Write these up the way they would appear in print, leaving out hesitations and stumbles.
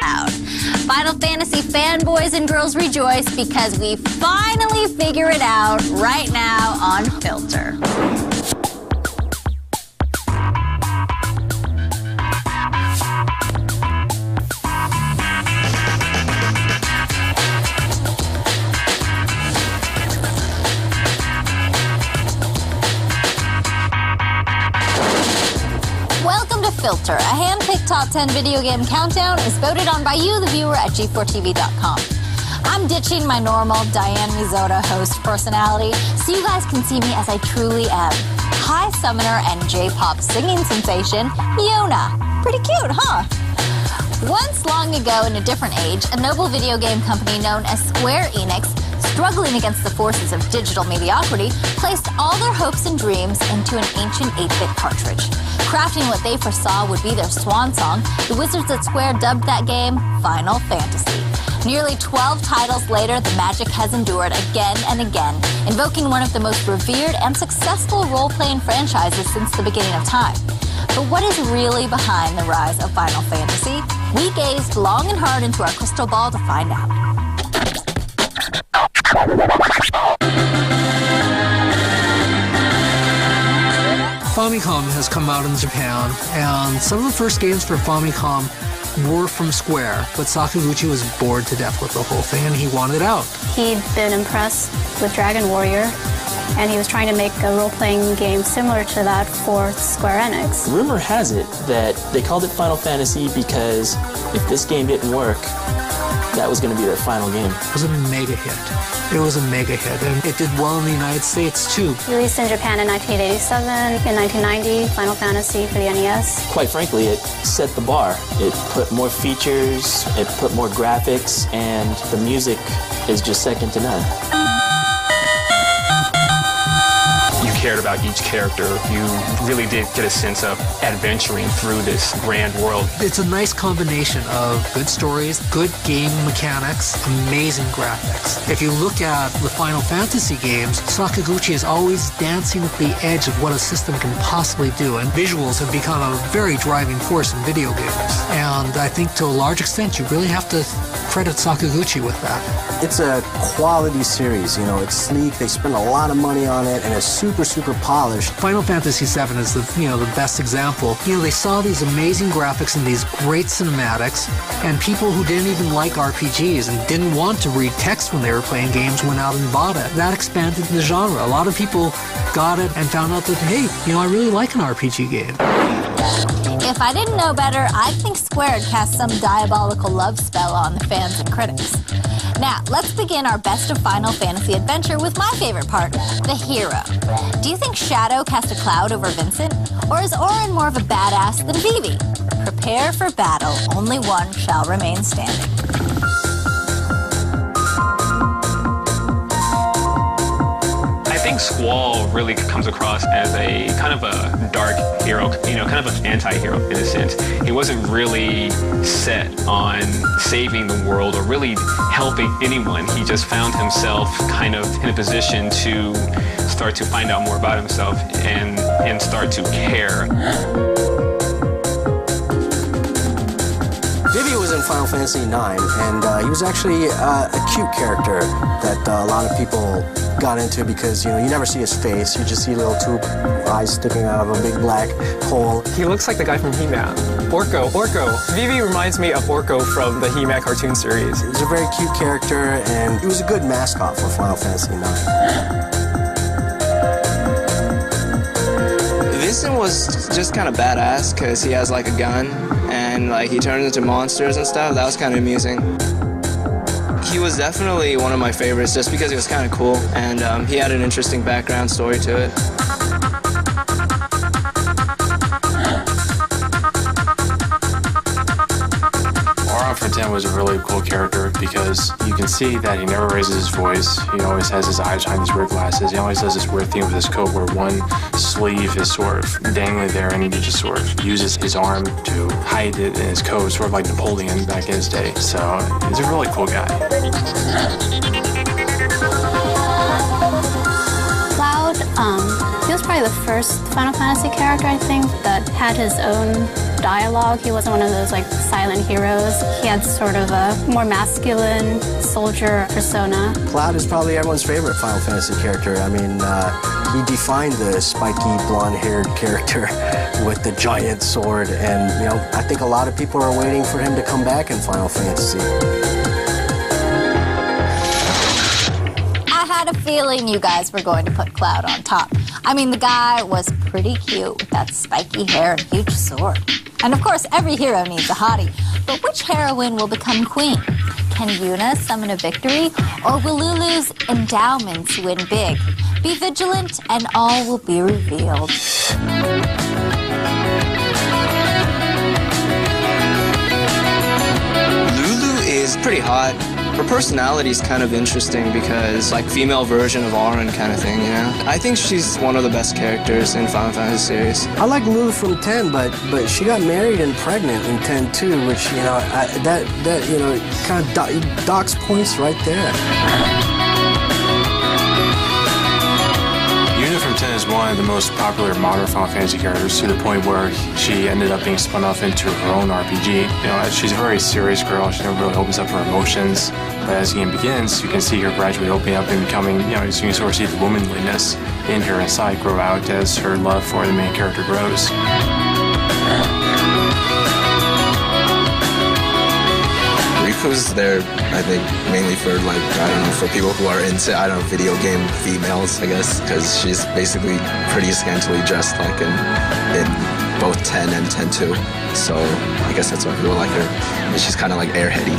out. Final Fantasy fanboys and girls rejoice because we finally figure it out right now on Filter. Filter, a hand-picked top 10 video game countdown, is voted on by you, the viewer, at G4TV.com. I'm ditching my normal Diane Mizota host personality so you guys can see me as I truly am. High summoner and J-pop singing sensation, Yona. Pretty cute, huh? Once long ago in a different age, a noble video game company known as Square Enix, struggling against the forces of digital mediocrity, placed all their hopes and dreams into an ancient 8-bit cartridge. Crafting what they foresaw would be their swan song, the wizards at Square dubbed that game Final Fantasy. Nearly 12 titles later, the magic has endured again and again, invoking one of the most revered and successful role-playing franchises since the beginning of time. But what is really behind the rise of Final Fantasy? We gazed long and hard into our crystal ball to find out. Famicom has come out in Japan, and some of the first games for Famicom were from Square, but Sakaguchi was bored to death with the whole thing, and he wanted out. He'd been impressed with Dragon Warrior, and he was trying to make a role-playing game similar to that for Square Enix. Rumor has it that they called it Final Fantasy because if this game didn't work, that was going to be their final game. It was a mega hit. It was a mega hit, and it did well in the United States, too. Released in Japan in 1987, in 1990, Final Fantasy for the NES. Quite frankly, it set the bar. It put more features, it put more graphics, and the music is just second to none. You cared about each character. You really did get a sense of adventuring through this grand world. It's a nice combination of good stories, good game mechanics, amazing graphics. If you look at the Final Fantasy games, Sakaguchi is always dancing at the edge of what a system can possibly do, and visuals have become a very driving force in video games. And I think to a large extent, you really have to credit Sakaguchi with that. It's a quality series, you know, it's sleek, they spend a lot of money on it, and it's super polished. Final Fantasy VII is the best example. They saw these amazing graphics and these great cinematics, and people who didn't even like RPGs and didn't want to read text when they were playing games went out and bought it. That expanded the genre. A lot of people got it and found out that, hey, I really like an RPG game. If I didn't know better, I'd think Square had cast some diabolical love spell on the fans and critics. Now, let's begin our best of Final Fantasy adventure with my favorite part, the hero. Do you think Shadow cast a cloud over Vincent? Or is Auron more of a badass than Vivi? Prepare for battle, only one shall remain standing. I think Squall really comes across as a kind of a dark hero, kind of an anti-hero in a sense. He wasn't really set on saving the world or really helping anyone. He just found himself kind of in a position to start to find out more about himself and start to care. Vivi was in Final Fantasy IX, and he was actually a cute character that a lot of people got into because, you never see his face. You just see little two eyes sticking out of a big black hole. He looks like the guy from He-Man. Orko. Vivi reminds me of Orko from the He-Man cartoon series. He was a very cute character, and he was a good mascot for Final Fantasy IX. Vincent was just kind of badass because he has like a gun and like he turns into monsters and stuff. That was kind of amusing. He was definitely one of my favorites just because he was kind of cool and he had an interesting background story to it. Auron Fontaine was a really cool character because you can see that he never raises his voice. He always has his eyes behind these weird glasses. He always does this weird thing with his coat where one sleeve is sort of dangling there and he just sort of uses his arm to hide it in his coat, sort of like Napoleon back in his day. So he's a really cool guy. Cloud, he was probably the first Final Fantasy character, I think, that had his own dialogue. He wasn't one of those like silent heroes. He had sort of a more masculine soldier persona. Cloud is probably everyone's favorite Final Fantasy character. I mean, he defined the spiky, blonde-haired character with the giant sword, and you know, I think a lot of people are waiting for him to come back in Final Fantasy. I had a feeling you guys were going to put Cloud on top. I mean, the guy was pretty cute with that spiky hair and huge sword. And of course, every hero needs a hottie. But which heroine will become queen? Can Yuna summon a victory? Or will Lulu's endowments win big? Be vigilant and all will be revealed. Lulu is pretty hot. Her personality is kind of interesting because, like, female version of Auron kind of thing, you know? I think she's one of the best characters in Final Fantasy series. I like Lulu from 10, but she got married and pregnant in 10 too, which, you know, that you know, kind of docks points right there. Yuna from 10 is one of the most popular modern Final Fantasy characters, to the point where she ended up being spun off into her own RPG. You know, she's a very serious girl. She never really opens up her emotions. But as the game begins, you can see her gradually opening up and becoming, you know, you can sort of see the womanliness in her inside grow out as her love for the main character grows. Riku's there, I think, mainly for, like, I don't know, for people who are into, I don't know, video game females, I guess, because she's basically pretty scantily dressed, like, in both 10 and 10-2. So I guess that's why people like her. And she's kind of like airheady.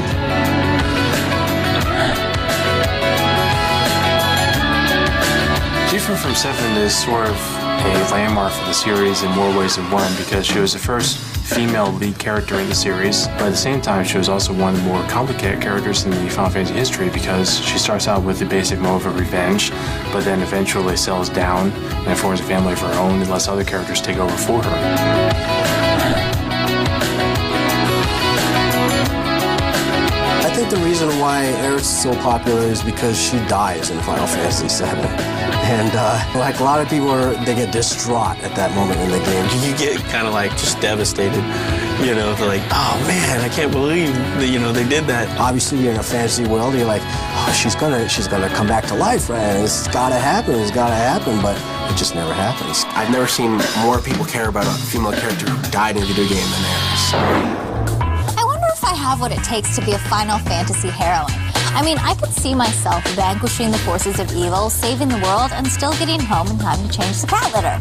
Tifa from 7 is sort of a landmark for the series in more ways than one, because she was the first female lead character in the series, but at the same time she was also one of the more complicated characters in the Final Fantasy history, because she starts out with the basic motive of revenge, but then eventually settles down and forms a family of her own and lets other characters take over for her. I think the reason why Aerith is so popular is because she dies in Final Fantasy VII. And like a lot of people, they get distraught at that moment in the game. You get kind of like just devastated, you know, like, oh man, I can't believe that, you know, they did that. Obviously, you're in a fantasy world. You're like, oh, she's gonna come back to life, right? It's gotta happen. But it just never happens. I've never seen more people care about a female character who died in a video game than Aerith. I wonder if I have what it takes to be a Final Fantasy heroine. I mean, I could see myself vanquishing the forces of evil, saving the world, and still getting home in time to change the cat litter.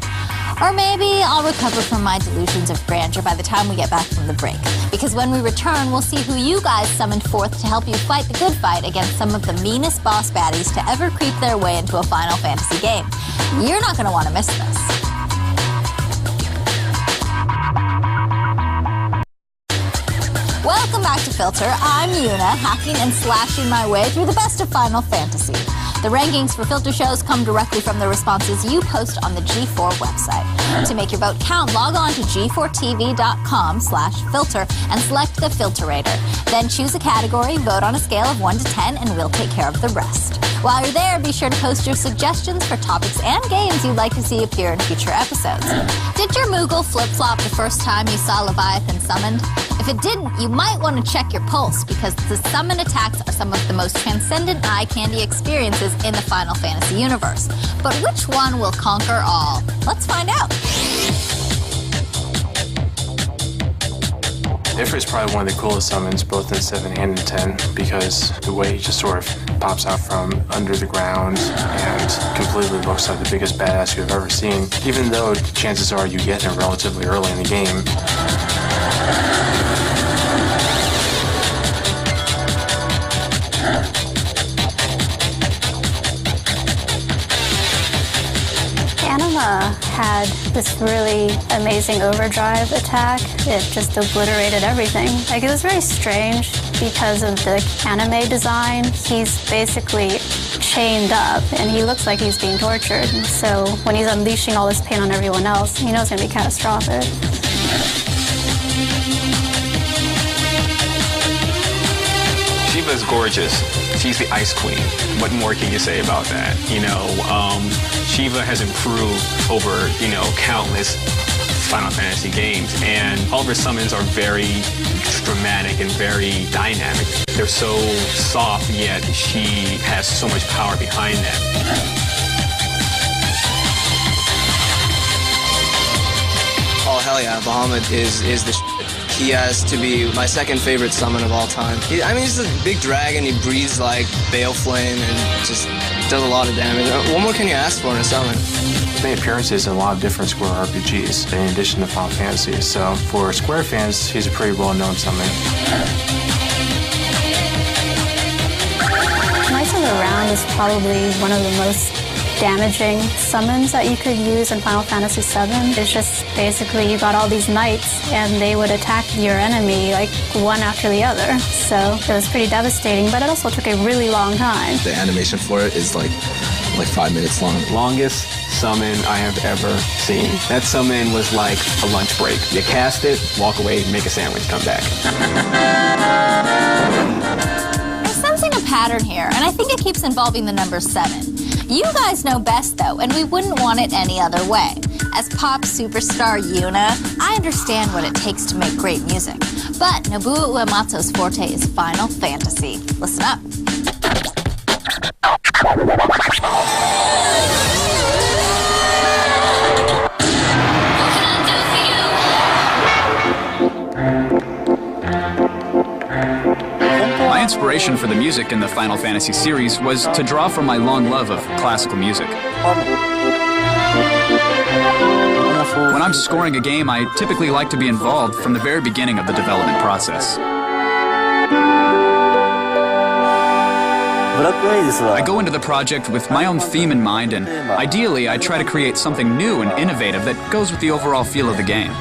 Or maybe I'll recover from my delusions of grandeur by the time we get back from the break. Because when we return, we'll see who you guys summoned forth to help you fight the good fight against some of the meanest boss baddies to ever creep their way into a Final Fantasy game. You're not going to want to miss this. Welcome back to Filter. I'm Yuna, hacking and slashing my way through the best of Final Fantasy. The rankings for Filter shows come directly from the responses you post on the G4 website. To make your vote count, log on to g4tv.com/filter and select the Filterator. Then choose a category, vote on a scale of 1 to 10, and we'll take care of the rest. While you're there, be sure to post your suggestions for topics and games you'd like to see appear in future episodes. Did your Moogle flip-flop the first time you saw Leviathan summoned? If it didn't, you might want to check your pulse, because the summon attacks are some of the most transcendent eye candy experiences in the Final Fantasy universe. But which one will conquer all? Let's find out. Ifrit is probably one of the coolest summons, both in 7 and in 10, because the way he just sort of pops out from under the ground and completely looks like the biggest badass you've ever seen, even though chances are you get him relatively early in the game. Anima had this really amazing overdrive attack. It just obliterated everything. Like, it was very strange because of the anime design. He's basically chained up and he looks like he's being tortured. So when he's unleashing all this pain on everyone else, you know it's going to be catastrophic. Shiva's gorgeous. She's the Ice Queen. What more can you say about that? You know, Shiva has improved over, you know, countless Final Fantasy games, and all of her summons are very dramatic and very dynamic. They're so soft, yet she has so much power behind them. Oh, hell yeah, Bahamut is the shit. He has to be my second favorite summon of all time. He's a big dragon, he breathes like Baleflame and just does a lot of damage. What more can you ask for in a summon? He's made appearances in a lot of different Square RPGs, in addition to Final Fantasy. So for Square fans, he's a pretty well-known summon. Knights of the Round is probably one of the most damaging summons that you could use in Final Fantasy VII. It's just basically you got all these knights and they would attack your enemy like one after the other. So it was pretty devastating, but it also took a really long time. The animation for it is like 5 minutes long. Longest summon I have ever seen. That summon was like a lunch break. You cast it, walk away, make a sandwich, come back. I'm sensing a pattern here, and I think it keeps involving the number 7. You guys know best, though, and we wouldn't want it any other way. As pop superstar Yuna, I understand what it takes to make great music. But Nobuo Uematsu's forte is Final Fantasy. Listen up. My inspiration for the music in the Final Fantasy series was to draw from my long love of classical music. When I'm scoring a game, I typically like to be involved from the very beginning of the development process. I go into the project with my own theme in mind, and ideally I try to create something new and innovative that goes with the overall feel of the game.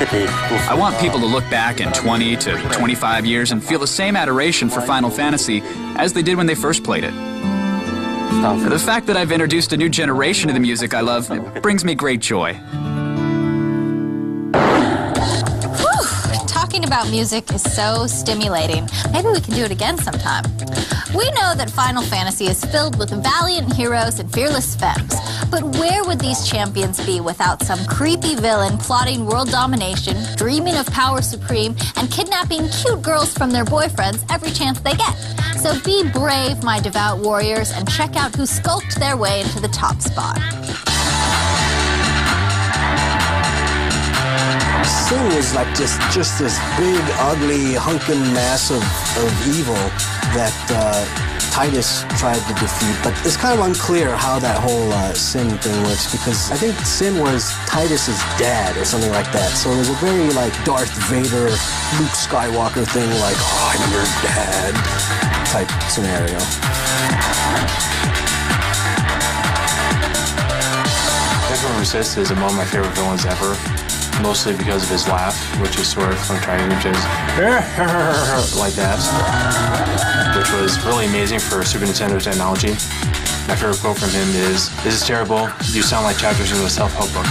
I want people to look back in 20 to 25 years and feel the same adoration for Final Fantasy as they did when they first played it. The fact that I've introduced a new generation to the music I love, it brings me great joy. Talking about music is so stimulating. Maybe we can do it again sometime. We know that Final Fantasy is filled with valiant heroes and fearless femmes, but where would these champions be without some creepy villain plotting world domination, dreaming of power supreme, and kidnapping cute girls from their boyfriends every chance they get? So be brave, my devout warriors, and check out who skulked their way into the top spot. Sin was like just this big, ugly, hunking mass of evil that Tidus tried to defeat. But it's kind of unclear how that whole Sin thing works, because I think Sin was Tidus's dad or something like that. So there's a very like Darth Vader, Luke Skywalker thing, like, oh, I'm your dad type scenario. Desmond Resist is among my favorite villains ever. Mostly because of his laugh, which is sort of from Trident, which is like that, which was really amazing for Super Nintendo technology. My favorite quote from him is, "This is terrible. You sound like chapters in a self-help book."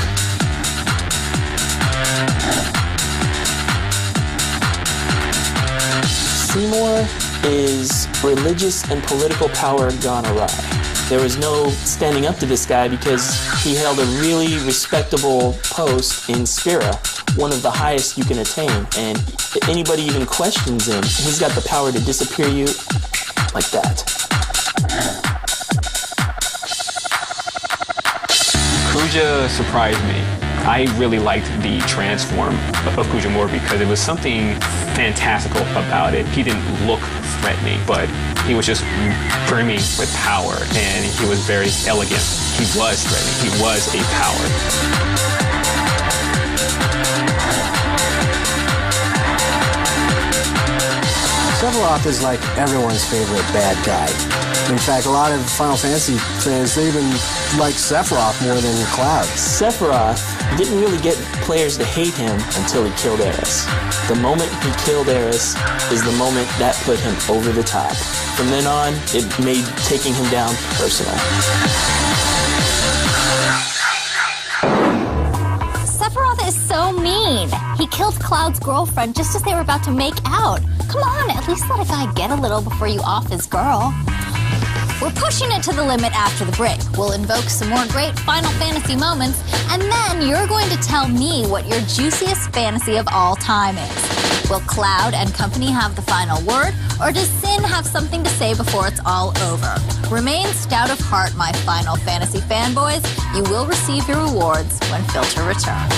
Seymour is religious and political power gone awry. There was no standing up to this guy because he held a really respectable post in Spira, one of the highest you can attain. And if anybody even questions him, he's got the power to disappear you like that. Kuja surprised me. I really liked the transform of Kujamura because it was something fantastical about it. He didn't look threatening, but he was just brimming with power, and he was very elegant. He was threatening. He was a power. Sephiroth is like everyone's favorite bad guy. In fact, a lot of Final Fantasy fans, they even like Sephiroth more than Cloud. Sephiroth didn't really get players to hate him until he killed Aeris. The moment he killed Aeris is the moment that put him over the top. From then on, it made taking him down personal. Sephiroth is so mean. He killed Cloud's girlfriend just as they were about to make out. Come on, at least let a guy get a little before you off his girl. We're pushing it to the limit after the break. We'll invoke some more great Final Fantasy moments, and then you're going to tell me what your juiciest fantasy of all time is. Will Cloud and company have the final word, or does Sin have something to say before it's all over? Remain stout of heart, my Final Fantasy fanboys. You will receive your rewards when Filter returns.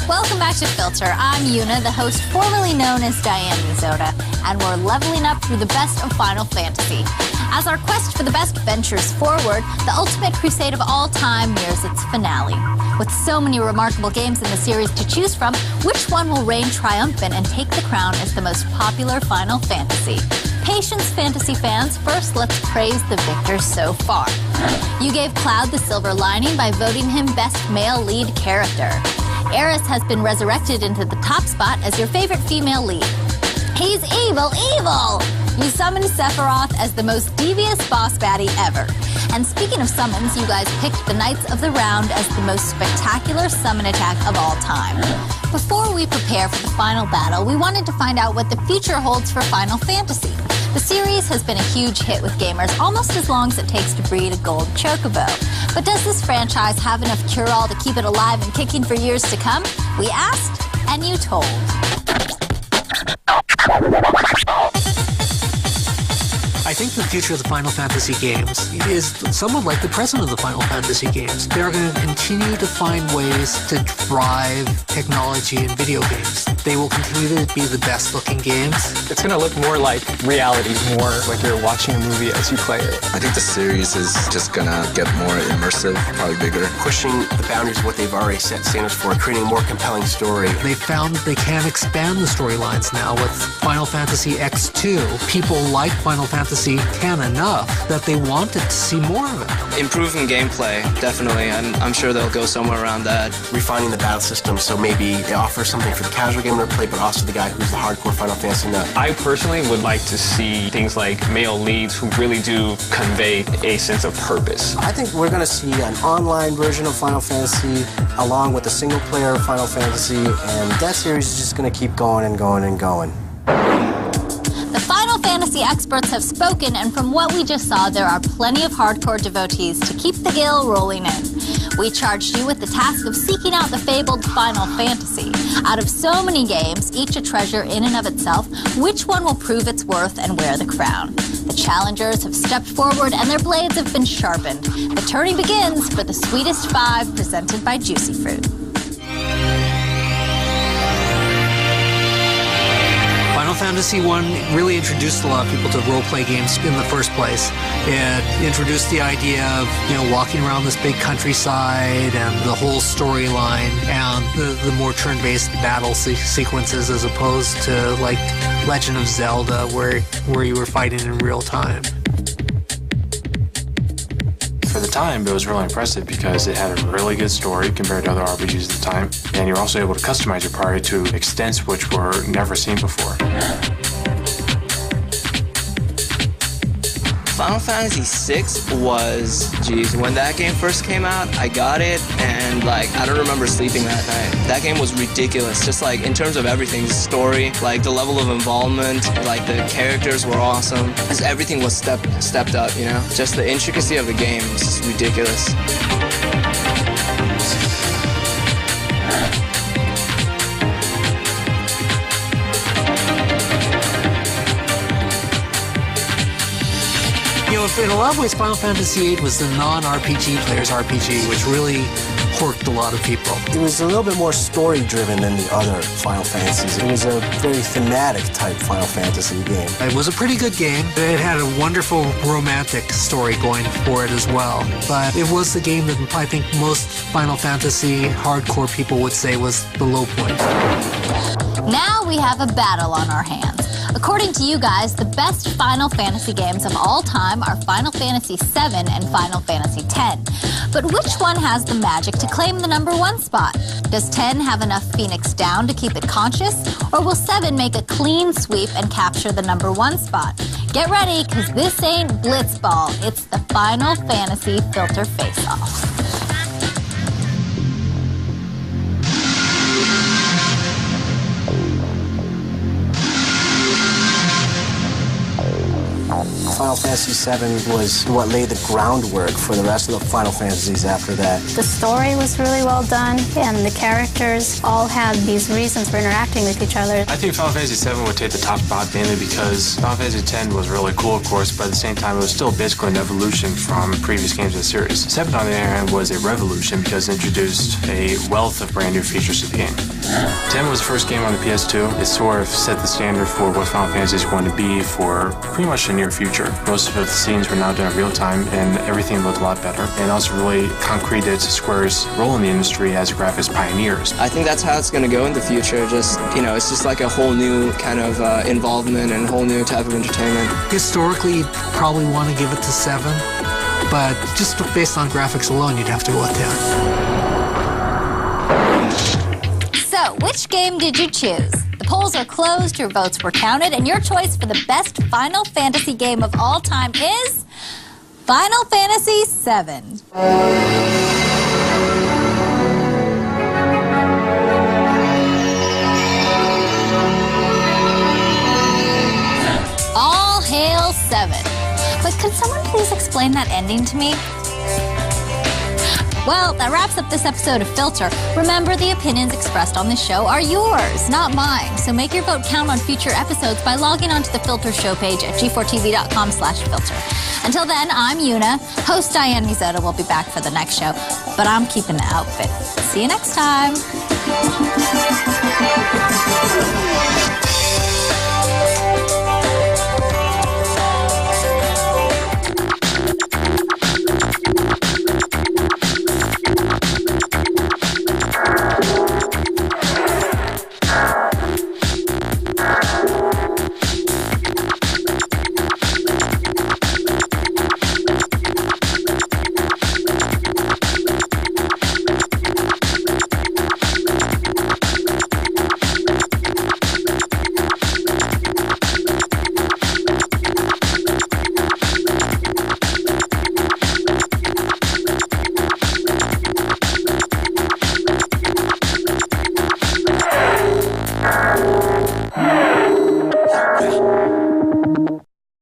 Welcome back to Filter. I'm Yuna, the host formerly known as Diane Mizoda, and we're leveling up through the best of Final Fantasy. As our quest for the best ventures forward, the ultimate crusade of all time nears its finale. With so many remarkable games in the series to choose from, which one will reign triumphant and take the crown as the most popular Final Fantasy? Patience, fantasy fans. First, let's praise the victors so far. You gave Cloud the silver lining by voting him best male lead character. Aeris has been resurrected into the top spot as your favorite female lead. He's evil, evil! You summoned Sephiroth as the most devious boss baddie ever. And speaking of summons, you guys picked the Knights of the Round as the most spectacular summon attack of all time. Before we prepare for the final battle, we wanted to find out what the future holds for Final Fantasy. The series has been a huge hit with gamers, almost as long as it takes to breed a gold chocobo. But does this franchise have enough cure-all to keep it alive and kicking for years to come? We asked, and you told. I think the future of the Final Fantasy games is somewhat like the present of the Final Fantasy games. They're going to continue to find ways to drive technology in video games. They will continue to be the best looking games. It's going to look more like reality, more like you're watching a movie as you play it. I think the series is just going to get more immersive, probably bigger. Pushing the boundaries of what they've already set standards for, creating a more compelling story. They found they can expand the storylines now with Final Fantasy X2. People like Final Fantasy X enough that they wanted to see more of it. Improving gameplay, definitely. I'm sure they'll go somewhere around that. Refining the battle system, so maybe it offers something for the casual gamer to play, but also the guy who's the hardcore Final Fantasy nut. I personally would like to see things like male leads who really do convey a sense of purpose. I think we're going to see an online version of Final Fantasy along with a single-player Final Fantasy, and that series is just going to keep going and going and going. The Final Fantasy experts have spoken, and from what we just saw, there are plenty of hardcore devotees to keep the gale rolling in. We charged you with the task of seeking out the fabled Final Fantasy. Out of so many games, each a treasure in and of itself, which one will prove its worth and wear the crown? The challengers have stepped forward and their blades have been sharpened. The tourney begins for the Sweetest Five, presented by Juicy Fruit. Final Fantasy I really introduced a lot of people to role-play games in the first place. It introduced the idea of, walking around this big countryside and the whole storyline and the more turn-based battle sequences as opposed to, like, Legend of Zelda where you were fighting in real time. For the time, it was really impressive because it had a really good story compared to other RPGs at the time, and you're also able to customize your party to extents which were never seen before. Final Fantasy VI was, when that game first came out, I got it, and I don't remember sleeping that night. That game was ridiculous, just in terms of everything, the story, the level of involvement, the characters were awesome. Just everything was stepped up, Just the intricacy of the game was just ridiculous. In a lot of ways, Final Fantasy VIII was the non-RPG player's RPG, which really horked a lot of people. It was a little bit more story-driven than the other Final Fantasies. It was a very thematic type Final Fantasy game. It was a pretty good game. It had a wonderful romantic story going for it as well. But it was the game that I think most Final Fantasy hardcore people would say was the low point. Now we have a battle on our hands. According to you guys, the best Final Fantasy games of all time are Final Fantasy VII and Final Fantasy X. But which one has the magic to claim the #1 spot? Does 10 have enough Phoenix down to keep it conscious? Or will 7 make a clean sweep and capture the #1 spot? Get ready, because this ain't Blitzball. It's the Final Fantasy Filter Face-Off. Final Fantasy VII was what laid the groundwork for the rest of the Final Fantasies after that. The story was really well done, and the characters all had these reasons for interacting with each other. I think Final Fantasy VII would take the top spot mainly because Final Fantasy X was really cool, of course, but at the same time it was still basically an evolution from previous games of the series. 7, on the other hand, was a revolution because it introduced a wealth of brand new features to the game. 10 was the first game on the PS2. It sort of set the standard for what Final Fantasy is going to be for pretty much the near future. Most of the scenes were now done in real time and everything looked a lot better, and also really concreted Square's role in the industry as graphics pioneers. I think that's how it's going to go in the future. Just, it's just like a whole new kind of involvement and a whole new type of entertainment. Historically, you'd probably want to give it to 7, but just based on graphics alone, you'd have to go with 10. So, which game did you choose? The polls are closed, your votes were counted, and your choice for the best Final Fantasy game of all time is Final Fantasy VII. All hail 7. But could someone please explain that ending to me? Well, that wraps up this episode of Filter. Remember, the opinions expressed on this show are yours, not mine. So make your vote count on future episodes by logging onto the Filter show page at g4tv.com/filter. Until then, I'm Yuna. Host Diane Mizota will be back for the next show, but I'm keeping the outfit. See you next time.